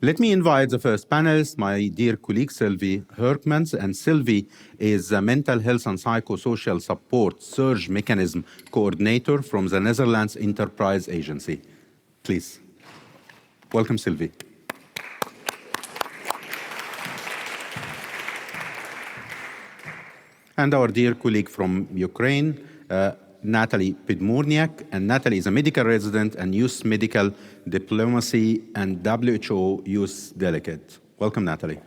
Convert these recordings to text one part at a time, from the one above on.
Let me invite the first panelist, my dear colleague Silvi Hurkmans. And Silvi is a mental health and psychosocial support surge mechanism coordinator from the Netherlands Enterprise Agency. Please, welcome Silvi. And our dear colleague from Ukraine, Natalie Pidmurniak, and Natalie is a medical resident and youth medical diplomacy and WHO youth delegate. Welcome, Natalie.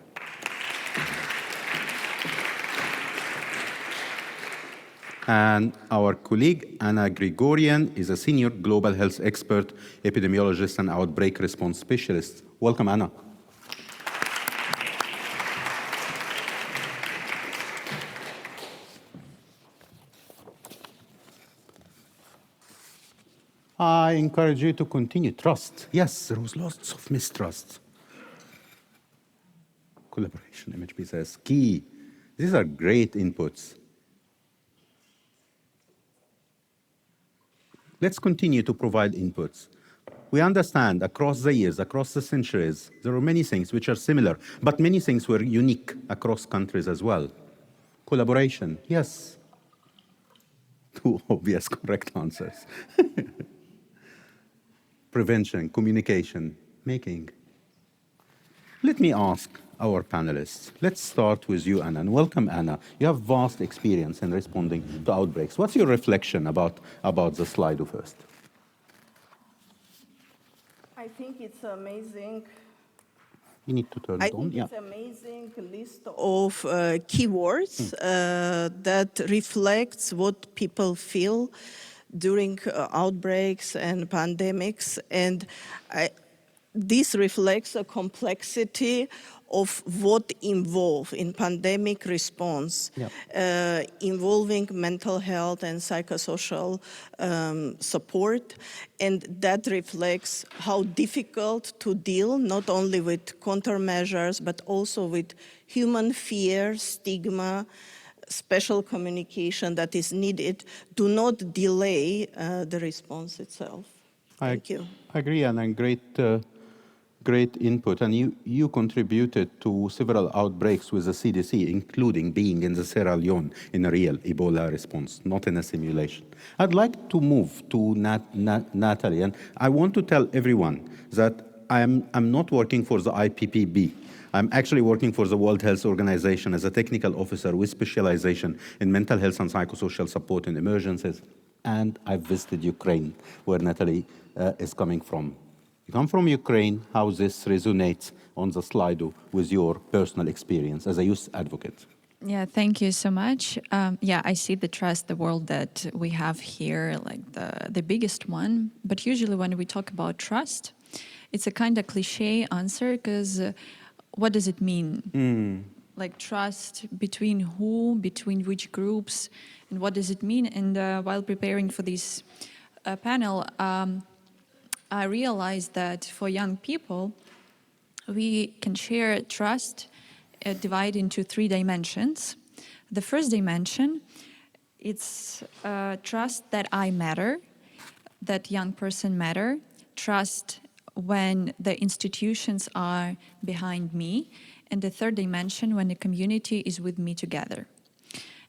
And our colleague, Hanna Grigoryan, is a senior global health expert, epidemiologist, and outbreak response specialist. Welcome, Hanna. I encourage you to continue. Trust. Yes, there was lots of mistrust. Collaboration, MHPSS, key. These are great inputs. Let's continue to provide inputs. We understand across the years, across the centuries, there are many things which are similar, but many things were unique across countries as well. Collaboration, yes. Two obvious correct answers. Prevention, communication, making. Let me ask our panelists. Let's start with you, Anna, and welcome, Anna. You have vast experience in responding to outbreaks. What's your reflection about the slide first? I think it's amazing. You need to turn it on. It's amazing list of keywords that reflects what people feel during outbreaks and pandemics, and this reflects a complexity of what involve in pandemic response, involving mental health and psychosocial support, and that reflects how difficult to deal not only with countermeasures but also with human fear, stigma, special communication that is needed. Do not delay the response itself. Thank you. I agree, and great input. And you contributed to several outbreaks with the CDC, including being in the Sierra Leone in a real Ebola response, not in a simulation. I'd like to move to Natalie, and I want to tell everyone that I'm not working for the IPPB. I'm actually working for the World Health Organization as a technical officer with specialization in mental health and psychosocial support in emergencies. And I visited Ukraine, where Natalie is coming from. You come from Ukraine, how this resonates on the slide with your personal experience as a youth advocate. Yeah, thank you so much. I see the trust, the world that we have here, like the biggest one. But usually when we talk about trust, it's a kind of cliche answer because what does it mean? Like trust between who, between which groups, and what does it mean? And while preparing for this panel, I realized that for young people, we can share trust divided into 3 dimensions. The first dimension, it's trust that I matter, that young person matter, trust when the institutions are behind me, and the third dimension, when the community is with me together.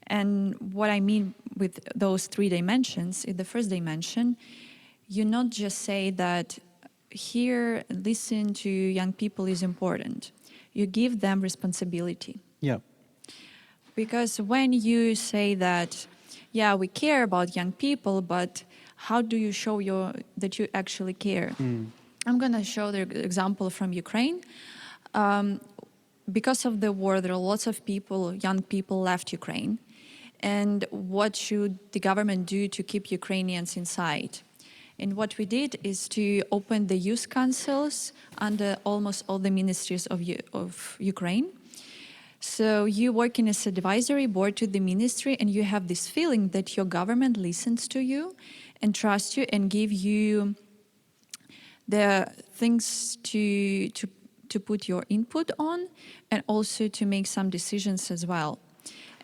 And what I mean with those 3 dimensions, in the first dimension, you not just say that here, listen to young people is important. You give them responsibility. Yeah. Because when you say that, yeah, we care about young people, but how do you show that you actually care? I'm going to show the example from Ukraine. Because of the war, there are lots of people, young people left Ukraine. And what should the government do to keep Ukrainians inside? And what we did is to open the youth councils under almost all the ministries of Ukraine. So you working as an advisory board to the ministry, and you have this feeling that your government listens to you and trusts you and give you the things to put your input on, and also to make some decisions as well.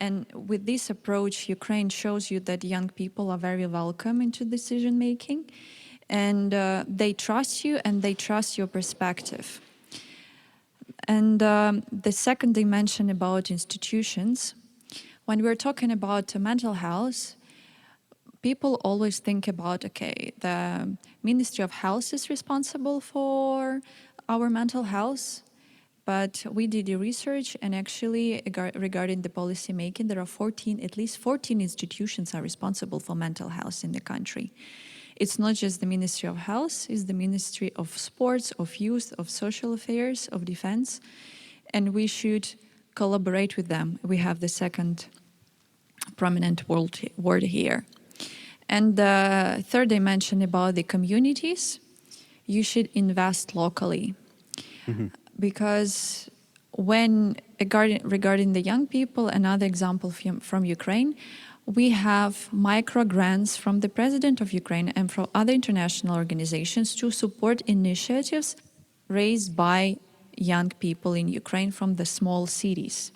And with this approach, Ukraine shows you that young people are very welcome into decision making, and they trust you and they trust your perspective. And the second dimension about institutions, when we're talking about mental health, people always think about, okay, the Ministry of Health is responsible for our mental health, but we did the research, and actually regarding the policy making, there are at least 14 institutions are responsible for mental health in the country. It's not just the Ministry of Health, it's the Ministry of Sports, of Youth, of Social Affairs, of Defense, and we should collaborate with them. We have the second prominent word here. And the third dimension about the communities, you should invest locally. Because when, regarding the young people, another example from Ukraine, we have micro grants from the president of Ukraine and from other international organizations to support initiatives raised by young people in Ukraine from the small cities.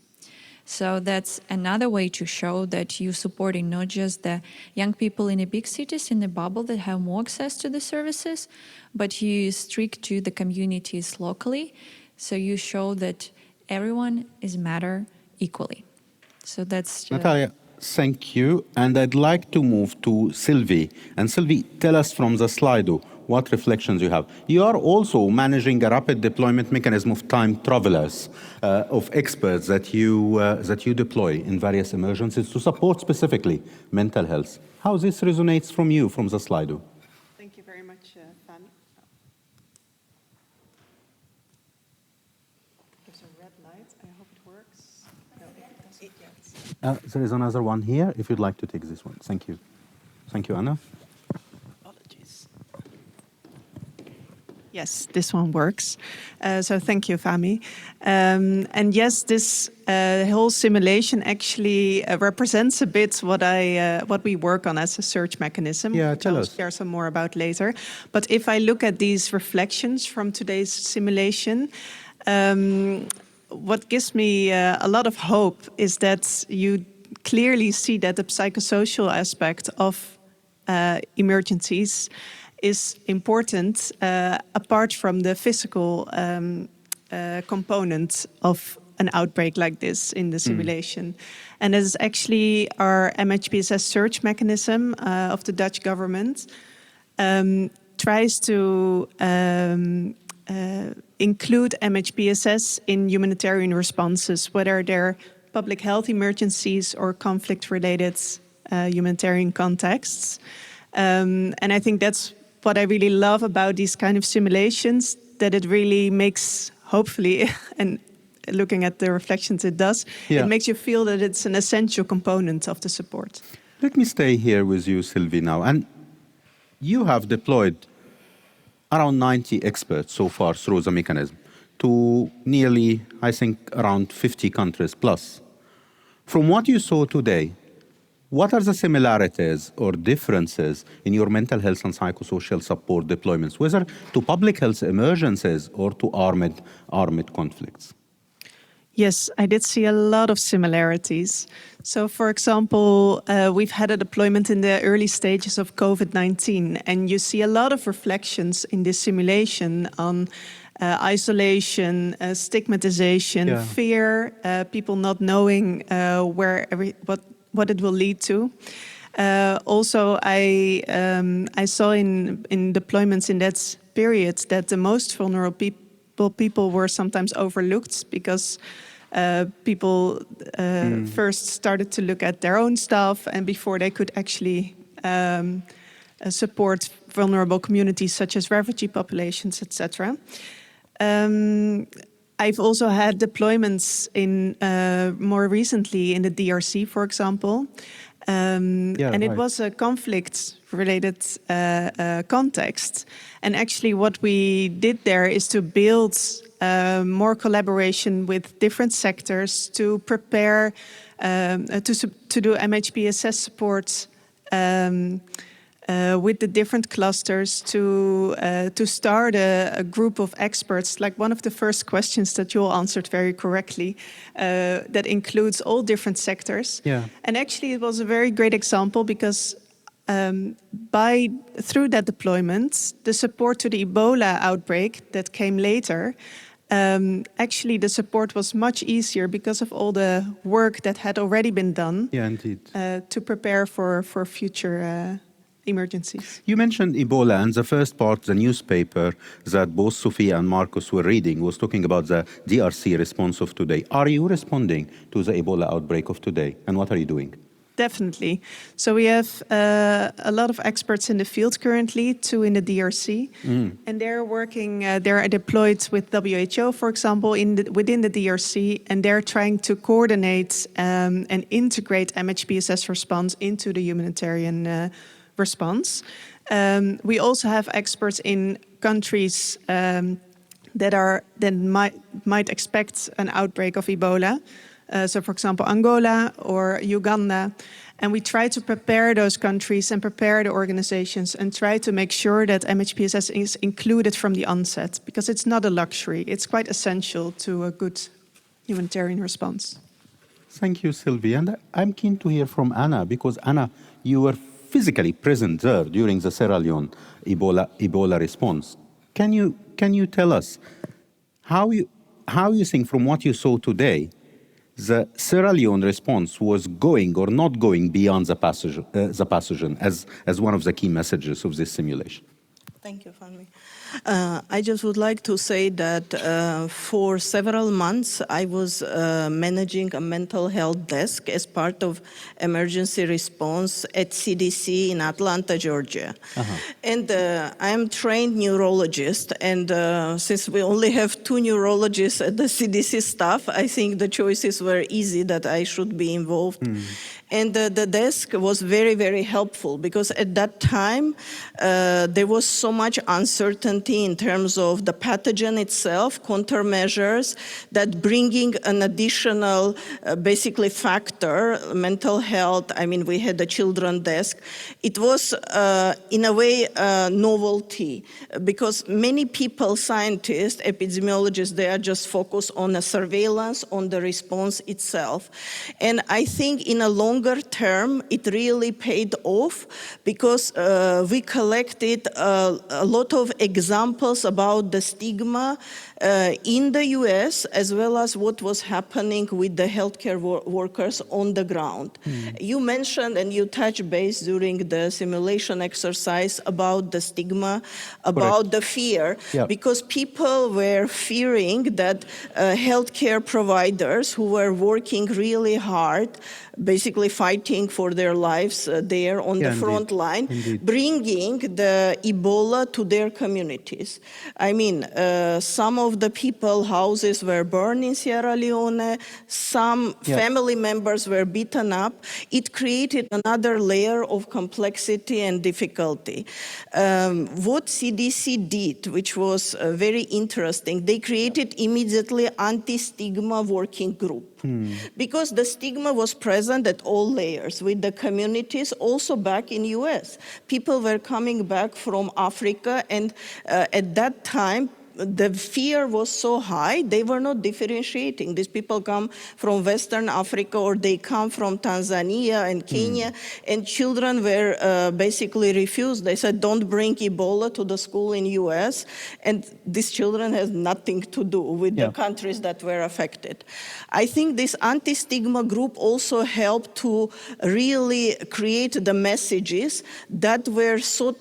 So that's another way to show that you're supporting not just the young people in the big cities in the bubble that have more access to the services, but you stick to the communities locally. So you show that everyone is matter equally. So that's Natalia, thank you. And I'd like to move to Silvi. And Silvi, tell us from the Slido what reflections you have. You are also managing a rapid deployment mechanism of time travelers, of experts that you deploy in various emergencies to support specifically mental health. How this resonates from you, from the Slido? Thank you very much, Fahmy. There's a red light. I hope it works. No, it doesn't yet. There is another one here, if you'd like to take this one. Thank you. Thank you, Anna. Apologies. Yes, this one works. So thank you, Fahmy. And yes, this whole simulation actually represents a bit what we work on as a search mechanism. Yeah, which I'll tell us. share some more about later. But if I look at these reflections from today's simulation, what gives me a lot of hope is that you clearly see that the psychosocial aspect of emergencies is important apart from the physical component of an outbreak like this in the simulation. And it is actually our MHPSS search mechanism of the Dutch government tries to include MHPSS in humanitarian responses, whether they're public health emergencies or conflict-related humanitarian contexts. And I think that's what I really love about these kind of simulations, that it really makes, hopefully, and looking at the reflections it does, it makes you feel that it's an essential component of the support. Let me stay here with you, Silvi, now. And you have deployed around 90 experts so far through the mechanism to nearly, I think, around 50 countries plus. From what you saw today, what are the similarities or differences in your mental health and psychosocial support deployments, whether to public health emergencies or to armed conflicts? Yes, I did see a lot of similarities. So, for example, we've had a deployment in the early stages of COVID-19, and you see a lot of reflections in this simulation on isolation, stigmatization, fear, people not knowing what it will lead to. Also, I saw in deployments in that period that the most vulnerable people were sometimes overlooked because people first started to look at their own stuff, and before they could actually support vulnerable communities such as refugee populations, etc. I've also had deployments in more recently in the DRC, for example, and it was a conflict-related context. And actually, what we did there is to build more collaboration with different sectors to prepare to do MHPSS support. With the different clusters to start a group of experts, like one of the first questions that you all answered very correctly, that includes all different sectors. And actually it was a very great example because through that deployment, the support to the Ebola outbreak that came later Actually the support was much easier because of all the work that had already been done. Yeah, indeed. To prepare for future emergencies. You mentioned Ebola, and the first part, the newspaper that both Sophia and Marcus were reading, was talking about the DRC response of today. Are you responding to the Ebola outbreak of today, and what are you doing? Definitely. So we have a lot of experts in the field currently, 2 in the DRC, and they're working. They're deployed with WHO, for example, within the DRC, and they're trying to coordinate and integrate MHPSS response into the humanitarian response. We also have experts in countries that might expect an outbreak of Ebola. So, for example, Angola or Uganda. And we try to prepare those countries and prepare the organizations and try to make sure that MHPSS is included from the onset, because it's not a luxury. It's quite essential to a good humanitarian response. Thank you, Silvi. And I'm keen to hear from Hanna, because Hanna, you were physically present there during the Sierra Leone Ebola response. Can you tell us how you think, from what you saw today, the Sierra Leone response was going or not going beyond the pathogen as one of the key messages of this simulation? Thank you, Fahmy. I just would like to say that for several months I was managing a mental health desk as part of emergency response at CDC in Atlanta, Georgia. And I'm trained neurologist, and since we only have 2 neurologists at the CDC staff, I think the choices were easy that I should be involved. And the desk was very, very helpful, because at that time there was so much uncertainty in terms of the pathogen itself, countermeasures, that bringing an additional basically factor, mental health. I mean, we had the children desk. It was in a way a novelty, because many people, scientists, epidemiologists, they are just focused on the surveillance, on the response itself. And I think in a longer term, it really paid off, because we collected a lot of examples about the stigma in the US, as well as what was happening with the healthcare workers on the ground. You mentioned and you touched base during the simulation exercise about the stigma, about the fear, because people were fearing that healthcare providers who were working really hard, basically fighting for their lives there on the front line, bringing the Ebola to their communities. I mean, some of the people, houses were burned in Sierra Leone, some family members were beaten up. It created another layer of complexity and difficulty. What CDC did, which was very interesting, they created immediately anti-stigma working group. Because the stigma was present at all layers with the communities, also back in US. People were coming back from Africa, and at that time, the fear was so high, they were not differentiating. These people come from Western Africa, or they come from Tanzania and Kenya, and children were basically refused. They said, don't bring Ebola to the school in US, and these children had nothing to do with the countries that were affected. I think this anti-stigma group also helped to really create the messages that were so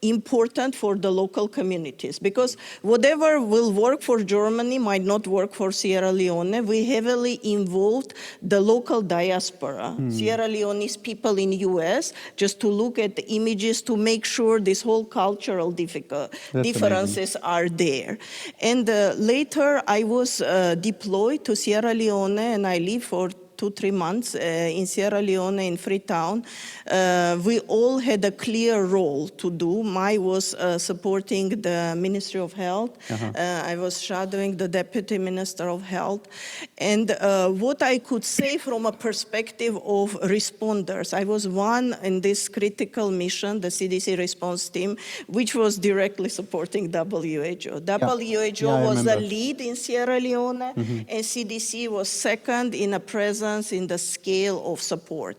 important for the local communities, because whatever will work for Germany might not work for Sierra Leone. We heavily involved the local diaspora, Sierra Leone's people in US, just to look at the images to make sure this whole cultural differences are there. And later I was deployed to Sierra Leone, and I lived for 2-3 months in Sierra Leone, in Freetown. We all had a clear role to do. Mine was supporting the Ministry of Health. I was shadowing the Deputy Minister of Health. And what I could say from a perspective of responders, I was one in this critical mission, the CDC response team, which was directly supporting WHO. WHO was the lead in Sierra Leone, and CDC was second in a presence difference in the scale of support.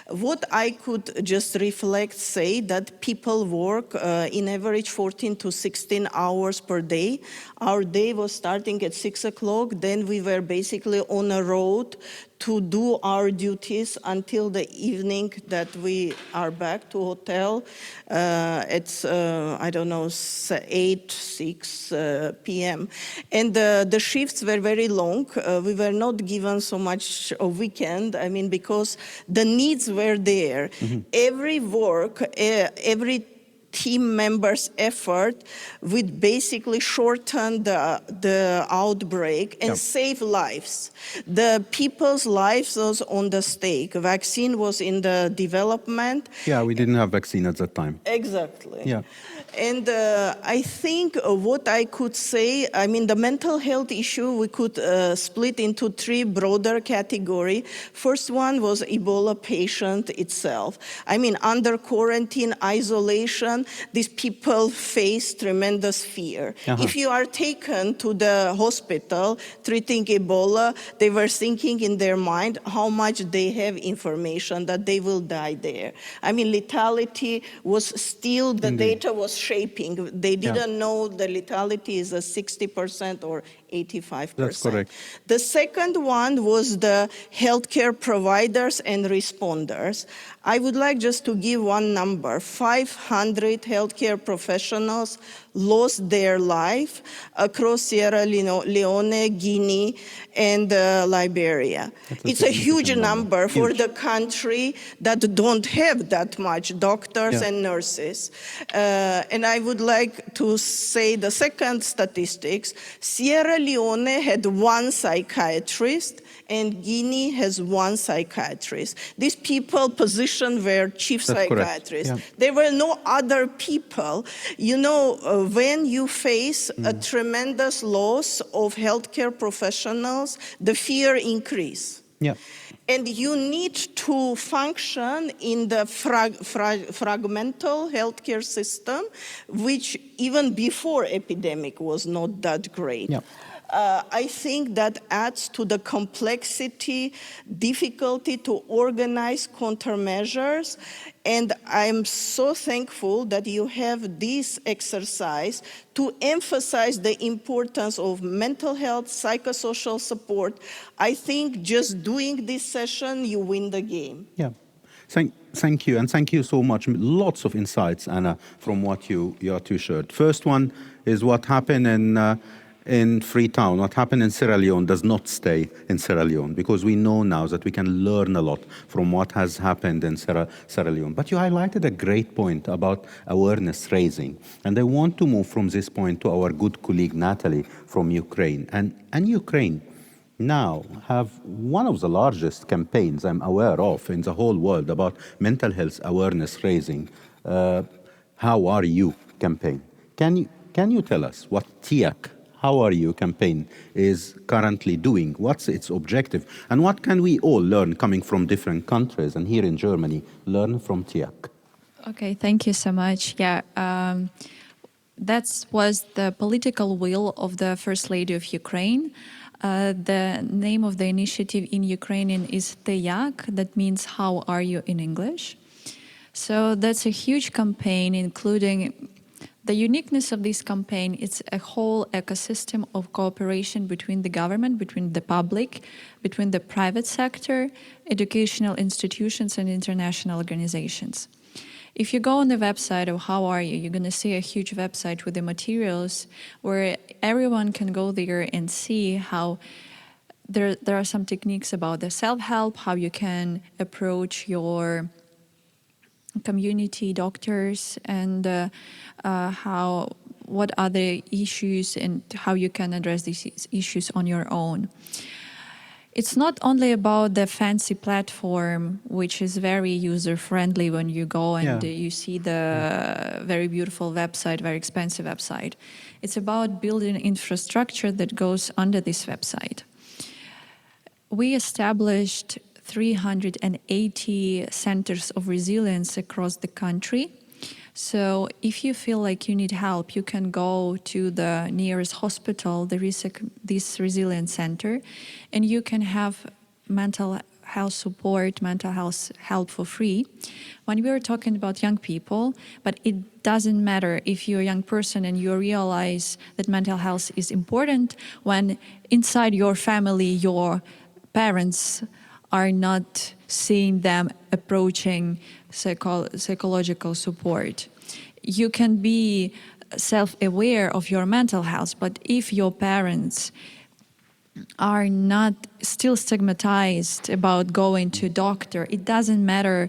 What I could just reflect, say that people work in average 14 to 16 hours per day. Our day was starting at 6 o'clock, then we were basically on a road to do our duties until the evening that we are back to hotel. It's, I don't know, 8, 6 p.m. And the shifts were very long. We were not given so much a weekend, I mean, because the needs were there. Every work, every team members' effort would basically shorten the outbreak and save lives. The people's lives was on the stake. Vaccine was in the development. Yeah, we didn't have vaccine at that time. Exactly. Yeah. And I think what I could say, I mean, the mental health issue, we could split into 3 broader categories. First one was Ebola patient itself. I mean, under quarantine, isolation, these people face tremendous fear. If you are taken to the hospital treating Ebola, they were thinking in their mind how much they have information that they will die there. I mean, lethality was still, the data was shaping. They didn't know the lethality is a 60% or 85%. That's correct. The second one was the healthcare providers and responders. I would like just to give one number. 500 healthcare professionals lost their life across Sierra Leone, Guinea, and Liberia. It's a huge number for the country that don't have that much doctors and nurses. And I would like to say the second statistics. Sierra Leone had 1 psychiatrist and Guinea has 1 psychiatrist. These people positioned were chief psychiatrists. There were no other people. You know, when you face a tremendous loss of healthcare professionals, the fear increase. Yeah. And you need to function in the fragmental healthcare system, which even before epidemic was not that great. Yeah. I think that adds to the complexity, difficulty to organize countermeasures, and I'm so thankful that you have this exercise to emphasize the importance of mental health, psychosocial support. I think just doing this session, you win the game. Yeah. Thank you, and thank you so much. Lots of insights, Anna, from what you two shared. First one is what happened in Freetown. What happened in Sierra Leone does not stay in Sierra Leone, because we know now that we can learn a lot from what has happened in Sierra Leone. But you highlighted a great point about awareness raising. And I want to move from this point to our good colleague, Natalie, from Ukraine. And Ukraine now have one of the largest campaigns I'm aware of in the whole world about mental health awareness raising. How Are You campaign. Can you tell us what TIAC, How Are You campaign is currently doing? What's its objective? And what can we all learn coming from different countries and here in Germany, learn from TIAC? Okay, thank you so much. Yeah, that was the political will of the First Lady of Ukraine. The name of the initiative in Ukrainian is TIAC, that means How Are You in English. So that's a huge campaign, including the uniqueness of this campaign. It's a whole ecosystem of cooperation between the government, between the public, between the private sector, educational institutions, and international organizations. If you go on the website of How Are You, you're going to see a huge website with the materials where everyone can go there and see how there are some techniques about the self-help, how you can approach your community doctors, and what are the issues and how you can address these issues on your own. It's not only about the fancy platform, which is very user-friendly when you go and you see the very beautiful website, very expensive website. It's about building infrastructure that goes under this website. We established 380 centers of resilience across the country. So if you feel like you need help, you can go to the nearest hospital. There is this resilience center, and you can have mental health support, mental health help for free. When we are talking about young people, but it doesn't matter if you're a young person and you realize that mental health is important when inside your family, your parents are not seeing them approaching psychological support. You can be self-aware of your mental health, but if your parents are not still stigmatized about going to a doctor, it doesn't matter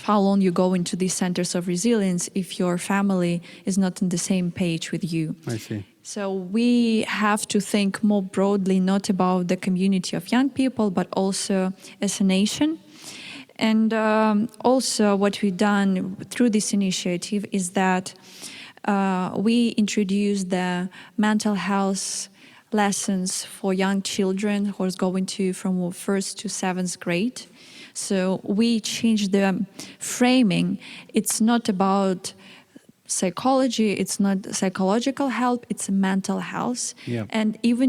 how long you go into these centers of resilience if your family is not on the same page with you. I see. So we have to think more broadly, not about the community of young people, but also as a nation. And also what we've done through this initiative is that we introduced the mental health lessons for young children who is going to from 1st to 7th grade. So we changed the framing. It's not about psychology, it's not psychological help, it's mental health. Yeah. And even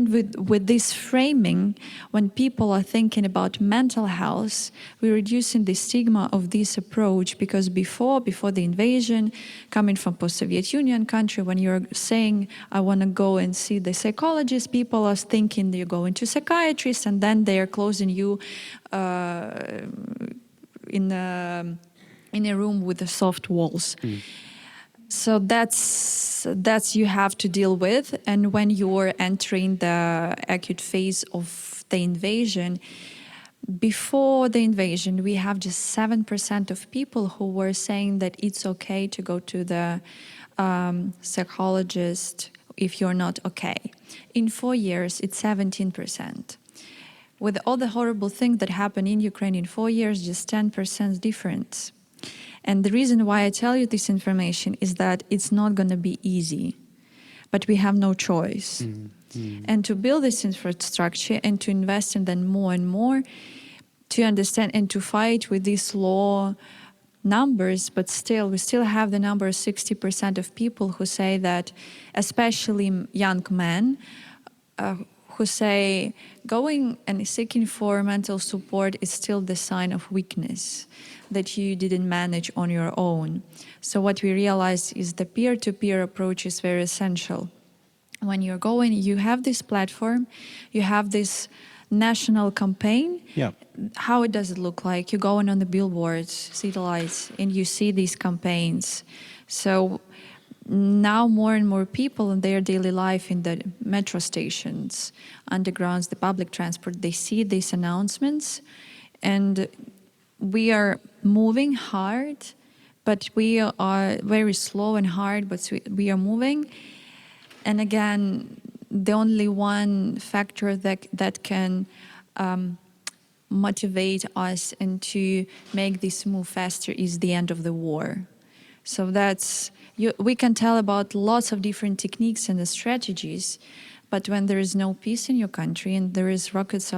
with this framing, when people are thinking about mental health, we're reducing the stigma of this approach, because before the invasion, coming from post-Soviet Union country, when you're saying, I want to go and see the psychologist, people are thinking you're going to psychiatrist, and then they're closing you in a room with the soft walls. So that's you have to deal with. And when you're entering the acute phase of the invasion, before the invasion, we have just 7% of people who were saying that it's okay to go to the psychologist if you're not okay. In 4 years, it's 17%. With all the horrible things that happened in Ukraine in 4 years, just 10% difference. And the reason why I tell you this information is that it's not going to be easy, but we have no choice. And to build this infrastructure and to invest in them more and more, to understand and to fight with these low numbers, but still, we still have the number of 60% of people who say that, especially young men, who say going and seeking for mental support is still the sign of weakness, that you didn't manage on your own. So what we realized is the peer-to-peer approach is very essential. When you're going, you have this platform, you have this national campaign. Yeah. How does it look like? You're going on the billboards, city lights, and you see these campaigns. So now more and more people in their daily life, in the metro stations, undergrounds, the public transport, they see these announcements, and we are moving hard, but we are very slow and hard, but we are moving. And again, the only one factor that can motivate us and to make this move faster is the end of the war. So we can tell about lots of different techniques and the strategies, but when there is no peace in your country and there is rockets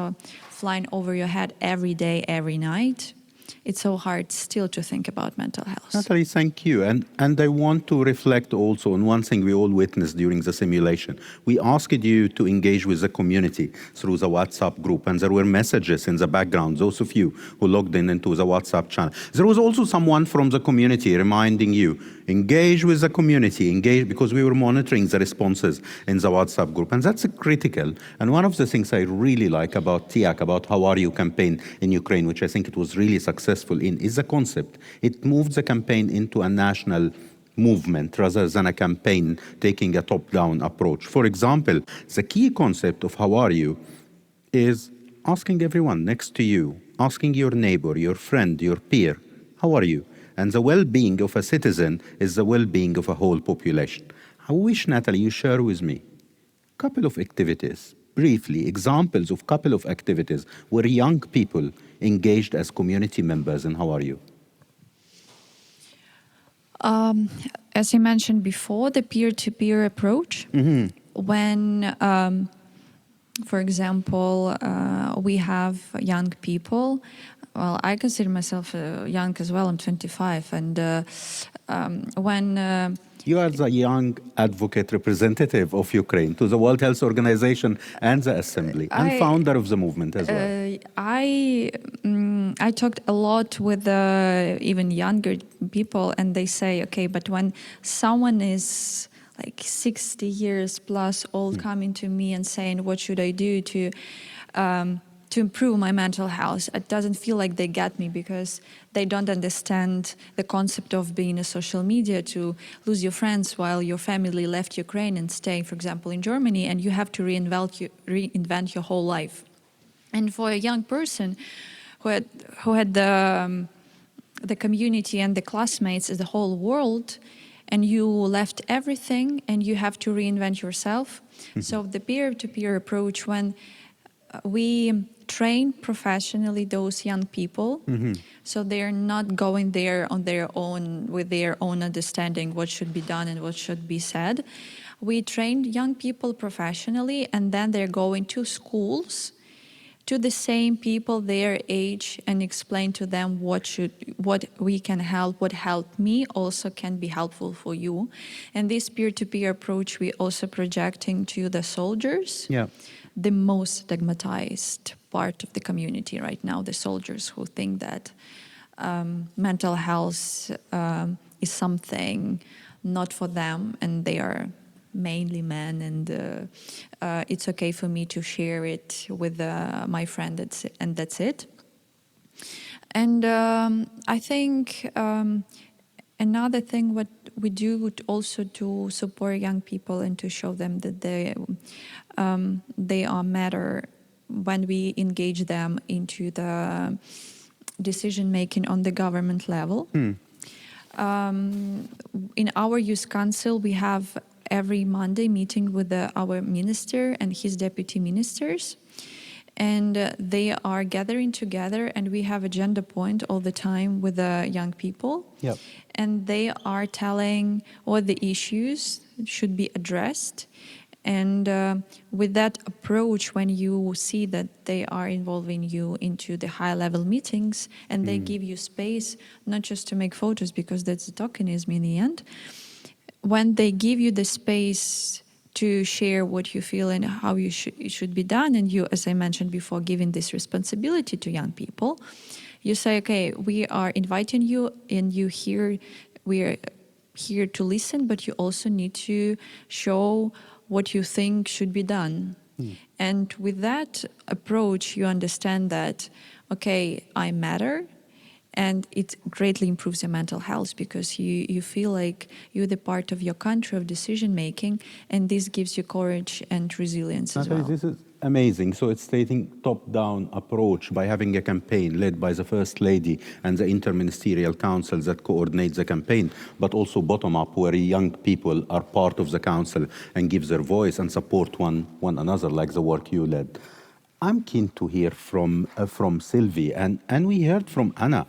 flying over your head every day, every night, it's so hard still to think about mental health. Natalie, thank you. And I want to reflect also on one thing we all witnessed during the simulation. We asked you to engage with the community through the WhatsApp group, and there were messages in the background, those of you who logged into the WhatsApp channel. There was also someone from the community reminding you, engage with the community, engage, because we were monitoring the responses in the WhatsApp group, and that's critical. And one of the things I really like about TIAC, about How Are You campaign in Ukraine, which I think it was really successful in, is the concept. It moved the campaign into a national movement rather than a campaign taking a top-down approach. For example, the key concept of How Are You is asking everyone next to you, asking your neighbor, your friend, your peer, how are you? And the well-being of a citizen is the well-being of a whole population. I wish, Natalie, you share with me a couple of activities, briefly, examples of a couple of activities where young people engaged as community members in How Are You? As I mentioned before, the peer-to-peer approach, when, for example, we have young people. Well, I consider myself young as well. I'm 25, and when You are the young advocate representative of Ukraine to the World Health Organization and the Assembly, and founder of the movement as well. I talked a lot with even younger people, and they say, okay, but when someone is like 60 years plus old coming to me and saying, what should I do to improve my mental health, it doesn't feel like they get me, because they don't understand the concept of being a social media, to lose your friends while your family left Ukraine and stay, for example, in Germany, and you have to reinvent your whole life. And for a young person who had the community and the classmates as the whole world, and you left everything and you have to reinvent yourself. So the peer-to-peer approach, when we train professionally those young people, so they're not going there on their own with their own understanding what should be done and what should be said. We train young people professionally, and then they're going to schools to the same people their age and explain to them what we can help, what helped me also can be helpful for you. And this peer-to-peer approach we also projecting to the soldiers. Yeah. The most stigmatized part of the community right now, the soldiers who think that mental health is something not for them, and they are mainly men, and it's okay for me to share it with my friend, and that's it. And I think another thing what we do also to support young people and to show them that they are matter when we engage them into the decision making on the government level. In our youth council, we have every Monday meeting with our minister and his deputy ministers, and they are gathering together, and we have agenda point all the time with the young people. Yep. And they are telling what the issues should be addressed. And with that approach, when you see that they are involving you into the high-level meetings, and they give you space, not just to make photos, because that's the tokenism in the end, when they give you the space to share what you feel and how it should be done, and you, as I mentioned before, giving this responsibility to young people, you say, okay, we are inviting you, and we are here to listen, but you also need to show what you think should be done. And with that approach, you understand that, okay, I matter, and it greatly improves your mental health, because you feel like you're the part of your country, of decision making, and this gives you courage and resilience as well. This is amazing. So it's taking top-down approach by having a campaign led by the First Lady and the Interministerial Council that coordinates the campaign, but also bottom-up, where young people are part of the council and give their voice and support one another, like the work you led. I'm keen to hear from Silvi, and we heard from Hanna,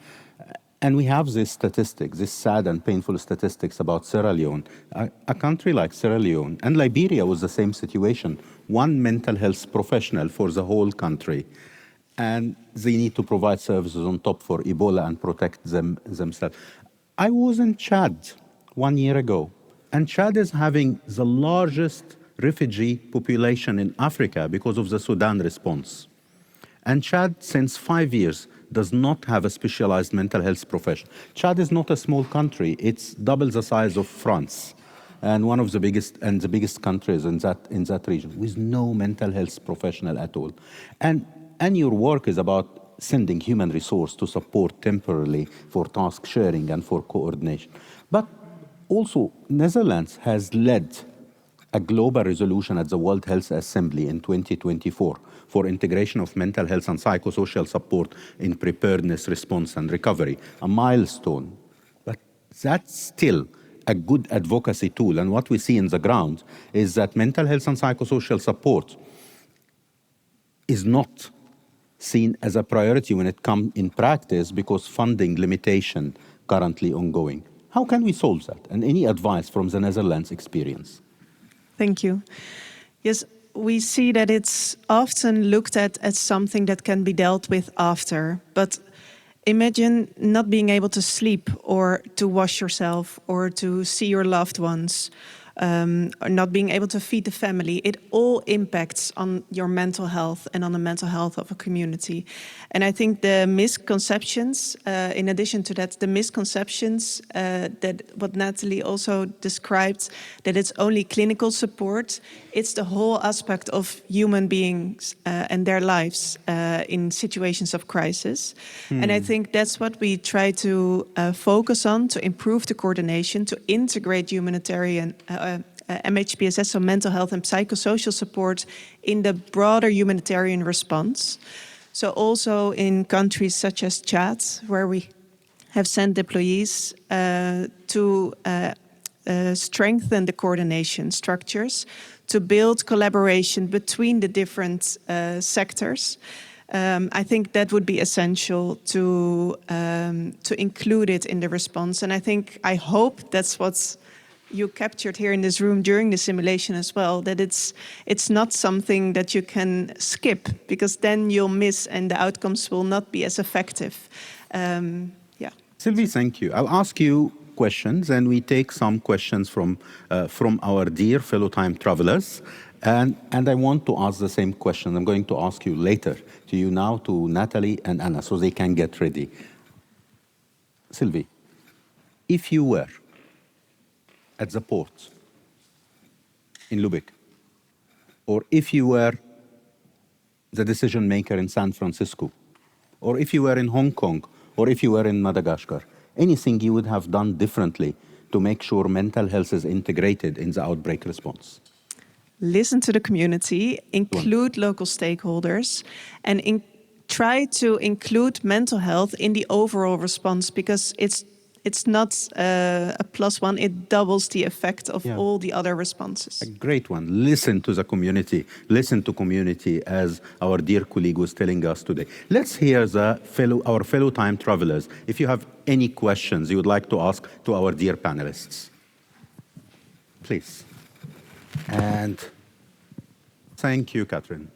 and we have this statistic, this sad and painful statistics about Sierra Leone. A country like Sierra Leone, and Liberia was the same situation, one mental health professional for the whole country, and they need to provide services on top for Ebola and protect themselves. I was in Chad 1 year ago, and Chad is having the largest refugee population in Africa because of the Sudan response. And Chad, since 5 years, does not have a specialized mental health profession. Chad is not a small country. It's double the size of France, and one of the biggest countries in that region, with no mental health professional at all. And your work is about sending human resource to support temporarily for task sharing and for coordination. But also, Netherlands has led a global resolution at the World Health Assembly in 2024 for integration of mental health and psychosocial support in preparedness, response, and recovery, a milestone. But that's still a good advocacy tool. And what we see in the ground is that mental health and psychosocial support is not seen as a priority when it comes in practice, because funding limitation currently ongoing. How can we solve that? And any advice from the Netherlands experience? Thank you. Yes, we see that it's often looked at as something that can be dealt with after, but Imagine not being able to sleep or to wash yourself or to see your loved ones, or not being able to feed the family. It all impacts on your mental health and on the mental health of a community. And I think the misconceptions, in addition to that, the misconceptions that what Natalie also described, that it's only clinical support, it's the whole aspect of human beings and their lives in situations of crisis. And I think that's what we try to focus on, to improve the coordination, to integrate humanitarian MHPSS, so mental health and psychosocial support, in the broader humanitarian response. So also in countries such as Chad, where we have sent employees to strengthen the coordination structures, to build collaboration between the different sectors. I think that would be essential to include it in the response. And I hope that's what you captured here in this room during the simulation as well, that it's not something that you can skip, because then you'll miss and the outcomes will not be as effective. Silvi, thank you. I'll ask you questions, and we take some questions from our dear fellow time travelers. And I want to ask the same question. I'm going to ask you later, to you now, to Natalie and Anna, so they can get ready. Silvi, if you were at the port in Lübeck, or if you were the decision maker in San Francisco, or if you were in Hong Kong, or if you were in Madagascar, anything you would have done differently to make sure mental health is integrated in the outbreak response? Listen to the community, include local stakeholders, and try to include mental health in the overall response, because it's not a plus one, it doubles the effect of all the other responses. A great one. Listen to the community. Listen to community, as our dear colleague was telling us today. Let's hear our fellow time travelers. If you have any questions you would like to ask to our dear panelists, please. And thank you, Catherine.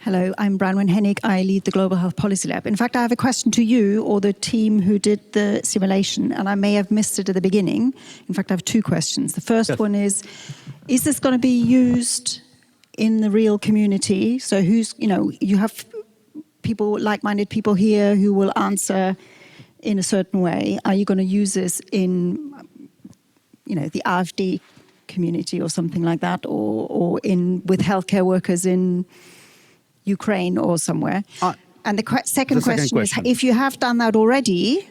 Hello, I'm Branwen Hennig. I lead the Global Health Policy Lab. In fact, I have a question to you or the team who did the simulation, and I may have missed it at the beginning. In fact, I have two questions. The first one is this going to be used in the real community? So you have people, like-minded people here who will answer in a certain way. Are you going to use this in, the AfD community or something like that, or with healthcare workers in Ukraine or somewhere? And the second question is, if you have done that already,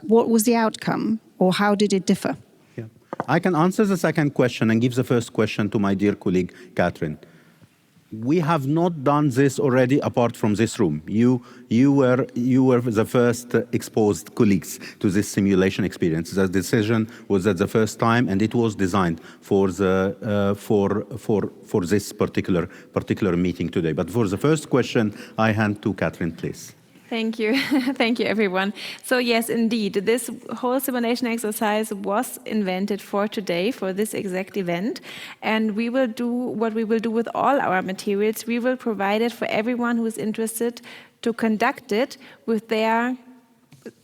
what was the outcome, or how did it differ? Yeah. I can answer the second question and give the first question to my dear colleague, Catherine. We have not done this already apart from this room. You were the first exposed colleagues to this simulation experience. The decision was at the first time, and it was designed for this particular meeting today. But for the first question, I hand to Catherine, please. Thank you. Thank you, everyone. So yes, indeed, this whole simulation exercise was invented for today, for this exact event. And we will do what we will do with all our materials. We will provide it for everyone who is interested to conduct it with their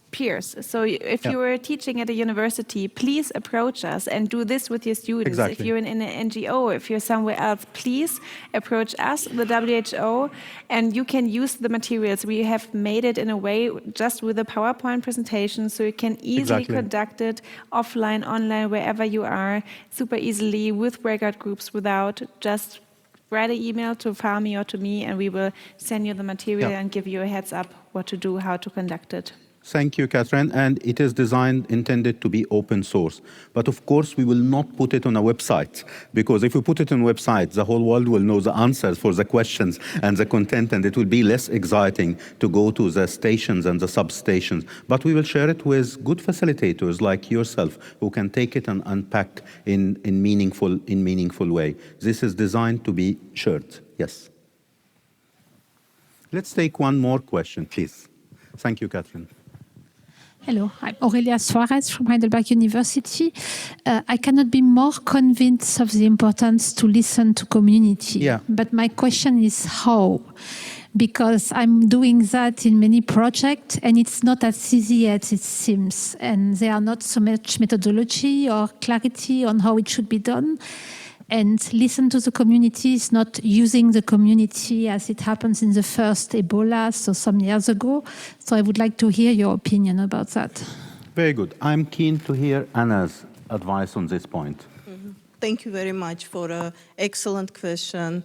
peers. So if you are teaching at a university, please approach us and do this with your students. Exactly. If you're in an NGO, if you're somewhere else, please approach us, the WHO, and you can use the materials. We have made it in a way just with a PowerPoint presentation, so you can easily conduct it offline, online, wherever you are, super easily with breakout groups, without just write an email to Fahmy or to me, and we will send you the material and give you a heads up what to do, how to conduct it. Thank you, Catherine. And it is intended to be open source. But of course, we will not put it on a website, because if we put it on a website, the whole world will know the answers for the questions and the content, and it will be less exciting to go to the stations and the substations. But we will share it with good facilitators like yourself, who can take it and unpack in meaningful way. This is designed to be shared. Yes. Let's take one more question, please. Thank you, Catherine. Hello, I'm Aurelia Suarez from Heidelberg University. I cannot be more convinced of the importance to listen to community. Yeah. But my question is how? because I'm doing that in many projects, and it's not as easy as it seems. And there are not so much methodology or clarity on how it should be done. And listen to the community is not using the community as it happens in the first Ebola, so some years ago. So I would like to hear your opinion about that. Very good. I'm keen to hear Anna's advice on this point. Thank you very much for an excellent question.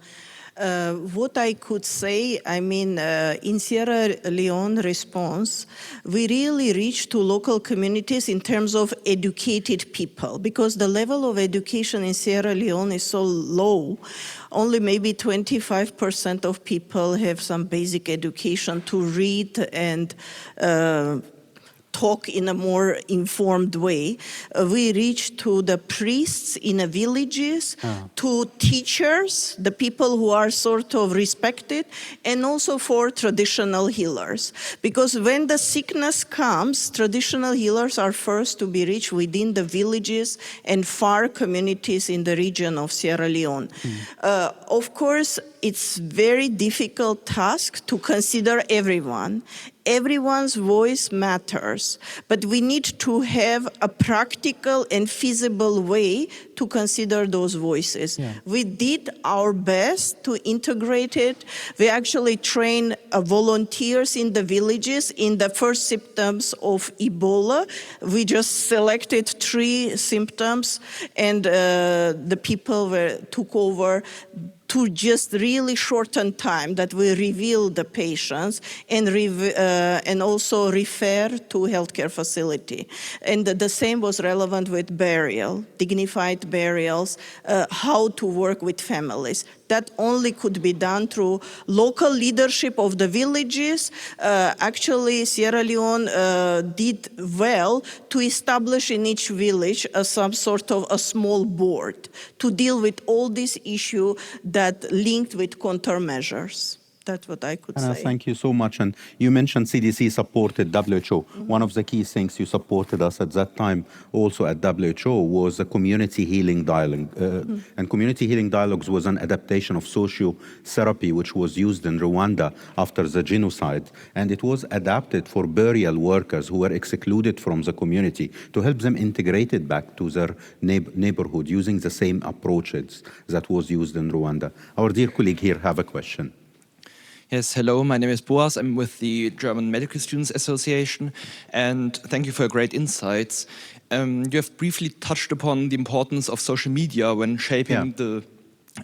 What I could say, I mean, in Sierra Leone response, we really reached to local communities in terms of educated people, because the level of education in Sierra Leone is so low. Only maybe 25% of people have some basic education to read and talk in a more informed way. We reach to the priests in the villages, to teachers, the people who are sort of respected, and also for traditional healers. Because when the sickness comes, traditional healers are first to be reached within the villages and far communities in the region of Sierra Leone. Of course, it's very difficult task to consider everyone. Everyone's voice matters, but we need to have a practical and feasible way to consider those voices. We did our best to integrate it. We actually trained volunteers in the villages in the first symptoms of Ebola. We just selected 3 symptoms, and the people took over to just really shorten time that we reveal the patients and also refer to healthcare facility. And the same was relevant with burial, dignified burials, how to work with families. That only could be done through local leadership of the villages. Actually, Sierra Leone did well to establish in each village some sort of a small board to deal with all these issues that linked with countermeasures. That's what I could Hanna, say. thank you so much. And you mentioned CDC supported WHO. One of the key things you supported us at that time also at WHO was a community healing dialogue. And community healing dialogues was an adaptation of sociotherapy, which was used in Rwanda after the genocide. And it was adapted for burial workers who were excluded from the community to help them integrate it back to their neighborhood using the same approaches that was used in Rwanda. Our dear colleague here have a question. Yes, hello, my name is Boas. I'm with the German Medical Students Association, and thank you for your great insights. You have briefly touched upon the importance of social media when shaping the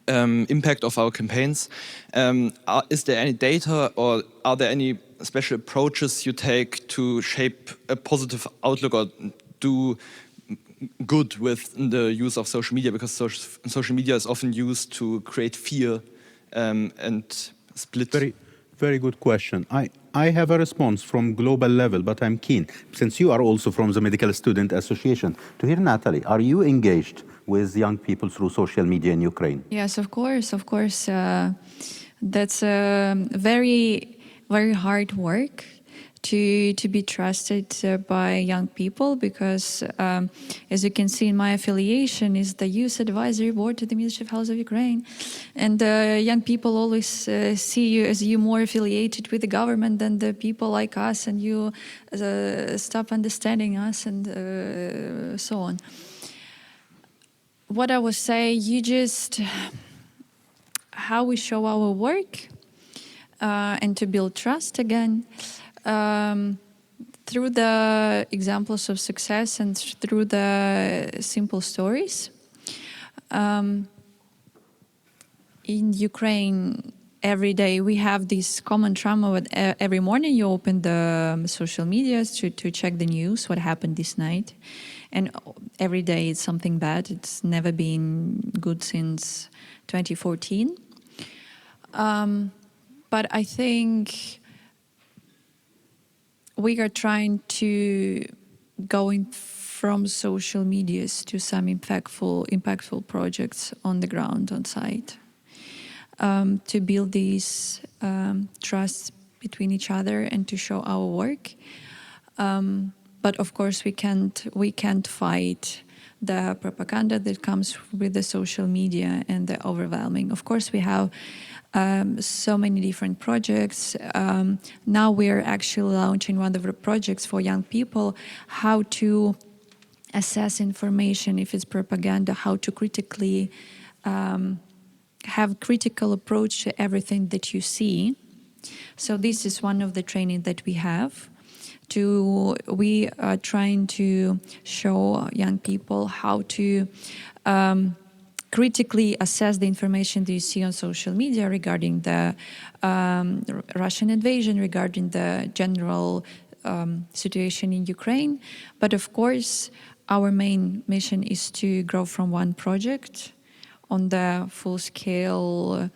impact of our campaigns. Is there any data or are there any special approaches you take to shape a positive outlook or do good with the use of social media? Because social media is often used to create fear and split. Very good question. I have a response from global level, but I'm keen, since you are also from the Medical Student Association, to hear Natalie. Are you engaged with young people through social media in Ukraine? Yes, of course. Of course. That's very, very hard work to be trusted by young people, because as you can see in my affiliation is the Youth Advisory Board to the Ministry of Health of Ukraine, and young people always see you as you more affiliated with the government than the people like us, and you stop understanding us and so on. What I would say, you just how we show our work and to build trust again. Through the examples of success and through the simple stories. In Ukraine, every day we have this common trauma with every morning you open the social media to check the news, what happened this night. And every day it's something bad. It's never been good since 2014. But I think we are trying to go from social medias to some impactful projects on the ground, on site, to build these trust between each other and to show our work. But of course, we can't fight the propaganda that comes with the social media and the overwhelming. Of course, we have so many different projects. Now we're actually launching one of the projects for young people, how to assess information if it's propaganda, how to critically have critical approach to everything that you see. So this is one of the training that we have. We are trying to show young people how to critically assess the information that you see on social media regarding the Russian invasion, regarding the general situation in Ukraine. But of course, our main mission is to grow from one project on the full-scale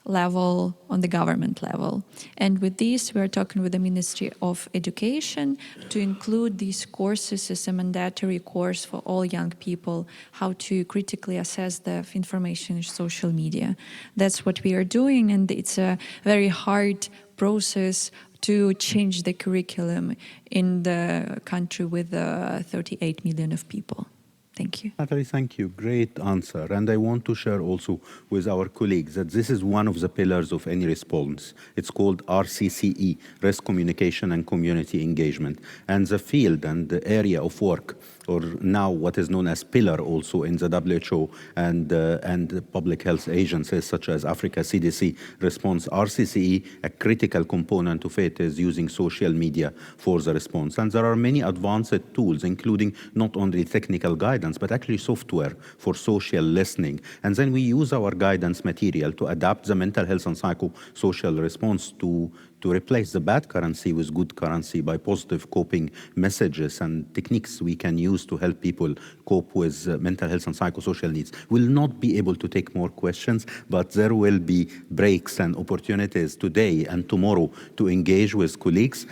level, on the government level. And with this, we're talking with the Ministry of Education to include these courses as a mandatory course for all young people, how to critically assess the information in social media. That's what we are doing, and it's a very hard process to change the curriculum in the country with 38 million of people. Thank you. Natalie, thank you. Great answer. And I want to share also with our colleagues that this is one of the pillars of any response. It's called RCCE, Risk Communication and Community Engagement. And the field and the area of work, or now what is known as pillar also in the WHO and public health agencies such as Africa CDC response, RCCE, a critical component of it is using social media for the response. And there are many advanced tools, including not only technical guidance, but actually software for social listening. And then we use our guidance material to adapt the mental health and psychosocial response to replace the bad currency with good currency by positive coping messages and techniques we can use to help people cope with mental health and psychosocial needs. We'll not be able to take more questions, but there will be breaks and opportunities today and tomorrow to engage with colleagues.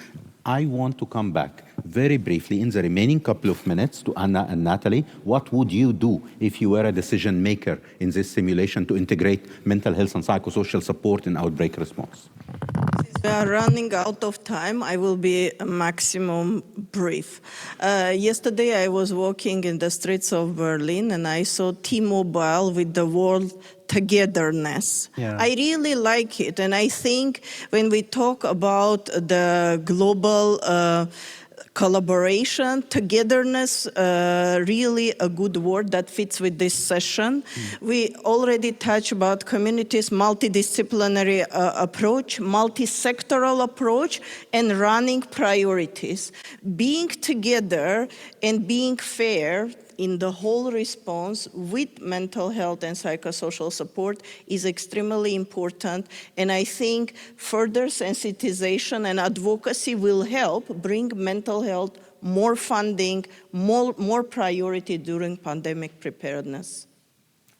I want to come back very briefly in the remaining couple of minutes to Hanna and Natalie. What would you do if you were a decision maker in this simulation to integrate mental health and psychosocial support in outbreak response? We are running out of time. I will be maximum brief. Yesterday I was walking in the streets of Berlin and I saw T-Mobile with the word togetherness. Yeah. I really like it, and I think when we talk about the global collaboration, togetherness, really a good word that fits with this session. We already touched about communities, multidisciplinary approach, multi-sectoral approach, and running priorities. Being together and being fair in the whole response with mental health and psychosocial support is extremely important. And I think further sensitization and advocacy will help bring mental health more funding, more priority during pandemic preparedness.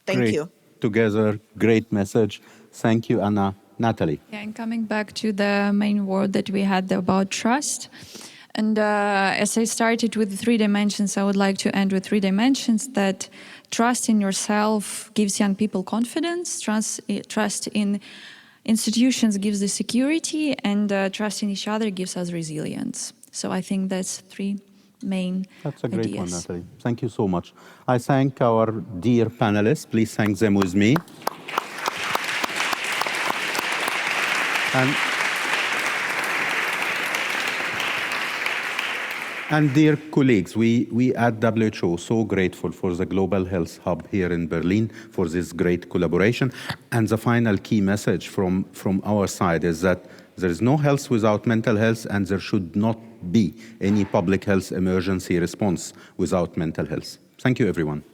Thank you. Together, great message. Thank you, Anna. Natalie. Yeah, and coming back to the main word that we had about trust. And as I started with 3 dimensions, I would like to end with 3 dimensions, that trust in yourself gives young people confidence, trust in institutions gives the security, and trust in each other gives us resilience. So I think that's 3 main That's a great ideas. one, Natalie. Thank you so much. I thank our dear panelists. Please thank them with me. And dear colleagues, we at WHO so grateful for the Global Health Hub here in Berlin for this great collaboration. And the final key message from our side is that there is no health without mental health, and there should not be any public health emergency response without mental health. Thank you, everyone.